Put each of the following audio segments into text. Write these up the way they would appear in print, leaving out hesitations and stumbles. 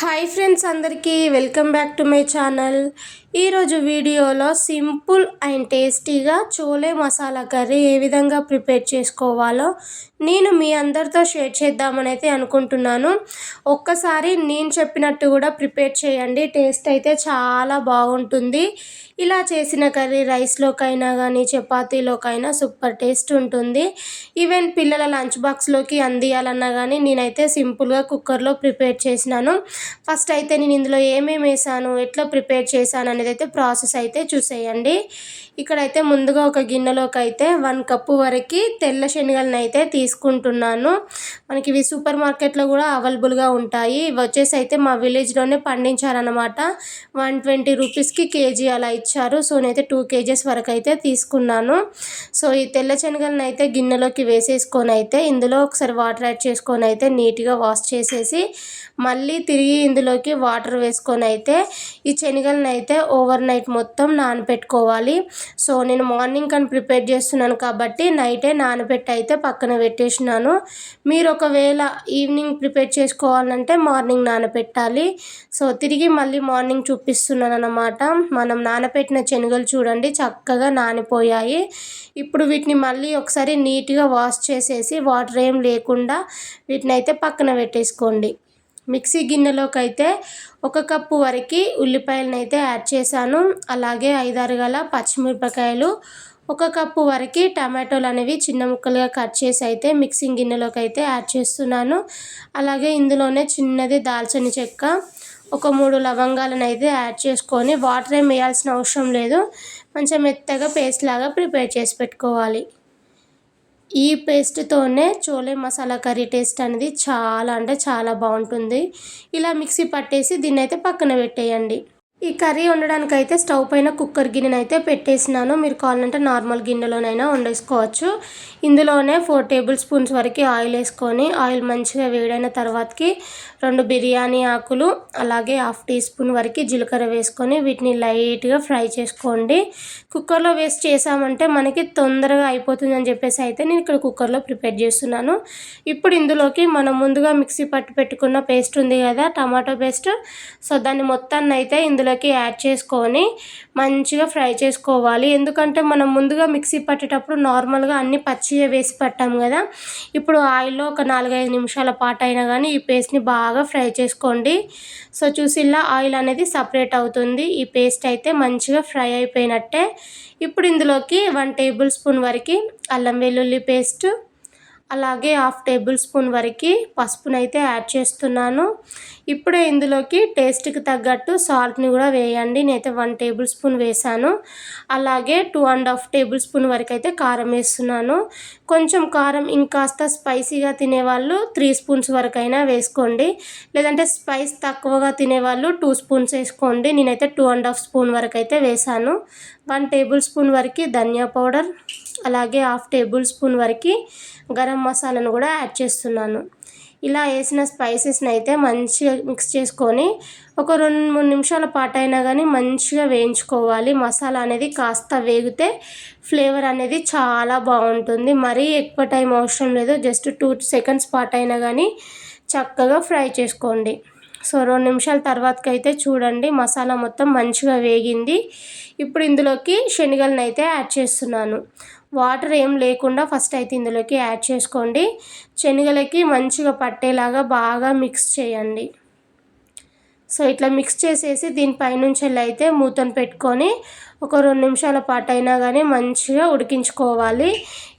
Hi friends, అందరికీ welcome back to my channel. ఈరోజు వీడియోలో సింపుల్ అండ్ టేస్టీగా చోలే మసాలా కర్రీ ఏ విధంగా ప్రిపేర్ చేసుకోవాలో నేను మీ అందరితో షేర్ చేద్దామని అయితే అనుకుంటున్నాను. ఒక్కసారి నేను చెప్పినట్టు కూడా ప్రిపేర్ చేయండి, టేస్ట్ అయితే చాలా బాగుంటుంది. ఇలా చేసిన కర్రీ రైస్లోకైనా కానీ చపాతీలోకైనా సూపర్ టేస్ట్ ఉంటుంది. ఈవెన్ పిల్లల లంచ్ బాక్స్లోకి అందియాలన్నా కానీ నేనైతే సింపుల్గా కుక్కర్లో ప్రిపేర్ చేసినాను. ఫస్ట్ అయితే నేను ఇందులో ఏమేమి వేసాను, ఎట్లా ప్రిపేర్ చేశాను అనేది అయితే ప్రాసెస్ అయితే చూసేయండి. ఇక్కడైతే ముందుగా ఒక గిన్నెలోకి అయితే 1 కప్పు వరకు తెల్ల శనగలను అయితే తీసుకుంటున్నాను. మనకి ఇవి సూపర్ మార్కెట్లో కూడా అవైలబుల్గా ఉంటాయి. ఇవి వచ్చేసి అయితే మా విలేజ్లోనే పండించారనమాట. 120 రూపీస్కి కేజీ అలా ఇచ్చారు. సో నేనైతే 2 కేజెస్ వరకు అయితే తీసుకున్నాను. సో ఈ తెల్ల శనగలను అయితే గిన్నెలోకి వేసేసుకొని అయితే ఇందులో ఒకసారి వాటర్ యాడ్ చేసుకొని అయితే నీట్గా వాష్ చేసేసి మళ్ళీ తిరిగి ఇందులోకి వాటర్ వేసుకొని అయితే ఈ శనగలను అయితే ఓవర్ నైట్ మొత్తం నానబెట్టుకోవాలి. సో నేను మార్నింగ్ కానీ ప్రిపేర్ చేస్తున్నాను కాబట్టి నైటే నానబెట్టి అయితే పక్కన పెట్టేసినాను. మీరు ఒకవేళ ఈవినింగ్ ప్రిపేర్ చేసుకోవాలంటే మార్నింగ్ నానబెట్టాలి. సో తిరిగి మళ్ళీ మార్నింగ్ చూపిస్తున్నాను అన్నమాట. మనం నానబెట్టిన శనగలు చూడండి చక్కగా నానిపోయాయి. ఇప్పుడు వీటిని మళ్ళీ ఒకసారి నీట్గా వాష్ చేసేసి వాటర్ ఏం లేకుండా వీటిని అయితే పక్కన పెట్టేసుకోండి. మిక్సీ గిన్నెలోకి అయితే 1 కప్పు వరకు ఉల్లిపాయలను అయితే యాడ్ చేశాను. అలాగే 5-6 గల పచ్చిమిరపకాయలు, 1 కప్పు వరకు టమాటోలు అనేవి చిన్న ముక్కలుగా కట్ చేసి అయితే మిక్సింగ్ గిన్నెలోకి అయితే యాడ్ చేస్తున్నాను. అలాగే ఇందులోనే చిన్నది దాల్చిన చెక్క, ఒక 3 లవంగాలను అయితే యాడ్ చేసుకొని వాటర్ ఏం వేయాల్సిన అవసరం లేదు, కొంచెం మెత్తగా పేస్ట్ లాగా ప్రిపేర్ చేసి పెట్టుకోవాలి. ఈ పేస్ట్తోనే చోలే మసాలా కర్రీ టేస్ట్ అనేది చాలా అంటే చాలా బాగుంటుంది. ఇలా మిక్సీ పట్టేసి దీన్ని అయితే పక్కన పెట్టేయండి. ఈ కర్రీ వండడానికి అయితే స్టవ్ పైన కుక్కర్ గిన్నెను అయితే పెట్టేసినాను. మీరు కావాలంటే నార్మల్ గిన్నెలోనైనా వండేసుకోవచ్చు. ఇందులోనే 4 టేబుల్ స్పూన్స్ వరకు ఆయిల్ వేసుకొని ఆయిల్ మంచిగా వేడైన తర్వాతకి 2 బిర్యానీ ఆకులు, అలాగే 1/2 టీ స్పూన్ వరకు జీలకర్ర వేసుకొని వీటిని లైట్గా ఫ్రై చేసుకోండి. కుక్కర్లో వేస్ట్ చేసామంటే మనకి తొందరగా అయిపోతుంది అని చెప్పేసి అయితే నేను ఇక్కడ కుక్కర్లో ప్రిపేర్ చేస్తున్నాను. ఇప్పుడు ఇందులోకి మనం ముందుగా మిక్సీ పట్టి పెట్టుకున్న పేస్ట్ ఉంది కదా, టమాటో పేస్ట్. సో దాన్ని మొత్తాన్ని అయితే ఇందులోకి యాడ్ చేసుకొని మంచిగా ఫ్రై చేసుకోవాలి. ఎందుకంటే మనం ముందుగా మిక్సీ పట్టేటప్పుడు నార్మల్గా అన్ని పచ్చిగా వేసి పట్టాం కదా. ఇప్పుడు ఆయిల్లో ఒక 4-5 నిమిషాల పాటు అయినా కానీ ఈ పేస్ట్ని బాగా ఫ్రై చేసుకోండి. సో చూసి ఇలా ఆయిల్ అనేది సపరేట్ అవుతుంది. ఈ పేస్ట్ అయితే మంచిగా ఫ్రై అయిపోయినట్టే. ఇప్పుడు ఇందులోకి 1 టేబుల్ స్పూన్ వరకు అల్లం వెల్లుల్లి పేస్ట్, అలాగే 1/2 టేబుల్ స్పూన్ వరకు పసుపునైతే యాడ్ చేస్తున్నాను. ఇప్పుడే ఇందులోకి టేస్ట్కి తగ్గట్టు సాల్ట్ని కూడా వేయండి. నేనైతే 1 టేబుల్ స్పూన్ వేసాను. అలాగే 2.5 టేబుల్ స్పూన్ వరకు అయితే కారం వేస్తున్నాను. కొంచెం కారం ఇంకాస్త స్పైసీగా తినేవాళ్ళు 3 స్పూన్స్ వరకు అయినా వేసుకోండి, లేదంటే స్పైస్ తక్కువగా తినేవాళ్ళు 2 స్పూన్స్ వేసుకోండి. నేనైతే 2.5 స్పూన్ వరకు అయితే వేసాను. 1 టేబుల్ స్పూన్ వరకు ధనియా పౌడర్, అలాగే 1/2 టేబుల్ స్పూన్ వరకు గరం మసాలాను కూడా యాడ్ చేస్తున్నాను. ఇలా వేసిన స్పైసెస్ని అయితే మంచిగా మిక్స్ చేసుకొని ఒక 2-3 నిమిషాల పాటు అయినా కానీ మంచిగా వేయించుకోవాలి. మసాలా అనేది కాస్త వేగితే ఫ్లేవర్ అనేది చాలా బాగుంటుంది. మరీ ఎక్కువ టైం అవసరం లేదు, జస్ట్ 2 సెకండ్స్ పాటు అయినా కానీ చక్కగా ఫ్రై చేసుకోండి. సో 2 నిమిషాల తర్వాతకి అయితే చూడండి మసాలా మొత్తం మంచిగా వేగింది. ఇప్పుడు ఇందులోకి శనగలను అయితే యాడ్ చేస్తున్నాను. వాటర్ ఏం లేకుండా ఫస్ట్ అయితే ఇందులోకి యాడ్ చేసుకోండి. శనగలకి మంచిగా పట్టేలాగా బాగా మిక్స్ చేయండి. సో ఇట్లా మిక్స్ చేసేసి దీనిపైనుంచి అయితే మూతను పెట్టుకొని ఒక 2 నిమిషాల పాటు అయినా కానీ మంచిగా ఉడికించుకోవాలి.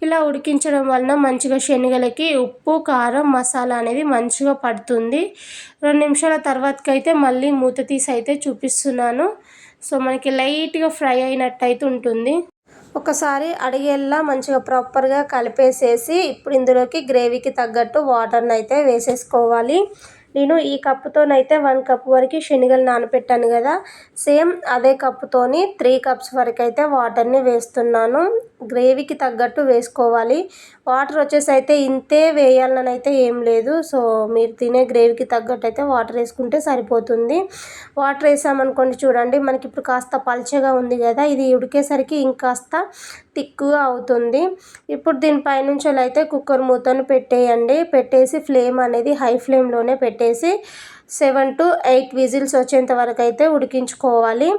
ఇలా ఉడికించడం వలన మంచిగా శనగలకి ఉప్పు, కారం, మసాలా అనేది మంచిగా పడుతుంది. 2 నిమిషాల తర్వాతకి అయితే మళ్ళీ మూత తీసి అయితే చూపిస్తున్నాను. సో మనకి లైట్గా ఫ్రై అయినట్టు అయితే ఉంటుంది. ఒకసారి అడిగేలా మంచిగా ప్రాపర్గా కలిపేసేసి ఇప్పుడు ఇందులోకి గ్రేవీకి తగ్గట్టు వాటర్ని అయితే వేసేసుకోవాలి. నేను ఈ కప్పుతోనైతే 1 కప్పు వరకు శనగలు నానబెట్టాను కదా, సేమ్ అదే కప్పుతోని 3 కప్స్ వరకు అయితే వాటర్ని వేస్తున్నాను. గ్రేవీకి తగ్గట్టు వేసుకోవాలి. వాటర్ వచ్చేసి అయితే ఇంతే వేయాలని అయితే ఏం లేదు. సో మీరు తినే గ్రేవీకి తగ్గట్టు అయితే వాటర్ వేసుకుంటే సరిపోతుంది. వాటర్ వేసామనుకోండి చూడండి మనకి ఇప్పుడు కాస్త పల్చగా ఉంది కదా, ఇది ఉడికేసరికి ఇంకాస్త థిక్గా అవుతుంది. ఇప్పుడు దీనిపైనుంచి అయితే కుక్కర్ మూతను పెట్టేయండి. పెట్టేసి ఫ్లేమ్ అనేది హై ఫ్లేమ్లోనే పెట్టేసి 7 to 8 విజిల్స్ వచ్చేంత వరకు అయితే ఉడికించుకోవాలి.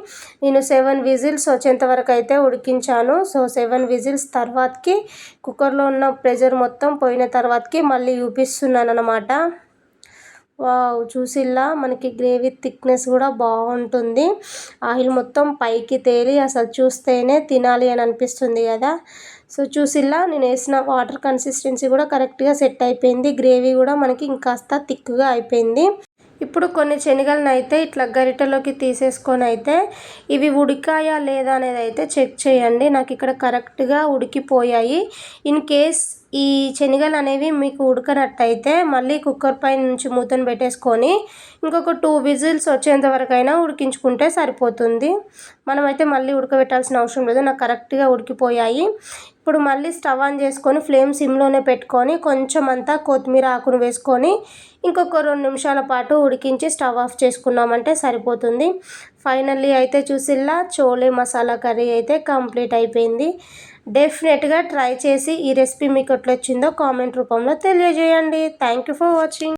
నేను 7 విజిల్స్ వచ్చేంత వరకు అయితే ఉడికించాను. సో 7 విజిల్స్ తర్వాతకి కుక్కర్లో ఉన్న ప్రెషర్ మొత్తం పోయిన తర్వాతకి మళ్ళీ చూపిస్తున్నాను అన్నమాట. వావ్, చూసిల్లా మనకి గ్రేవీ థిక్నెస్ కూడా బాగుంటుంది. ఆయిల్ మొత్తం పైకి తేలి అసలు చూస్తేనే తినాలి అని అనిపిస్తుంది కదా. సో చూసిల్లా నేను వేసిన వాటర్ కన్సిస్టెన్సీ కూడా కరెక్ట్గా సెట్ అయిపోయింది. గ్రేవీ కూడా మనకి ఇంకాస్త థిక్గా అయిపోయింది. ఇప్పుడు కొన్ని శనగలను అయితే ఇట్లా గరిటెలోకి తీసేసుకొని అయితే ఇవి ఉడికాయా లేదా అనేది అయితే చెక్ చేయండి. నాకు ఇక్కడ కరెక్ట్గా ఉడికిపోయాయి. ఇన్ కేస్ ఈ శనగలు అనేవి మీకు ఉడకనట్టయితే మళ్ళీ కుక్కర్ పై నుంచి మూతను పెట్టేసుకొని ఇంకొక 2 విజిల్స్ వచ్చేంత వరకైనా ఉడికించుకుంటే సరిపోతుంది. మనమైతే మళ్ళీ ఉడకబెట్టాల్సిన అవసరం లేదు. నాకు కరెక్ట్గా ఉడికిపోయాయి. ఇప్పుడు మళ్ళీ స్టవ్ ఆన్ చేసుకొని ఫ్లేమ్ సిమ్లోనే పెట్టుకొని కొంచెం అంతా కొత్తిమీర ఆకును వేసుకొని ఇంకొక 2 నిమిషాల పాటు ఉడికించి స్టవ్ ఆఫ్ చేసుకున్నామంటే సరిపోతుంది. ఫైనల్లీ అయితే చూసిల్లా చోలే మసాలా కర్రీ అయితే కంప్లీట్ అయిపోయింది. డెఫినెట్గా ట్రై చేసి ఈ రెసిపీ మీకు ఎట్లా వచ్చిందో కామెంట్ రూపంలో తెలియజేయండి. Thank you for watching.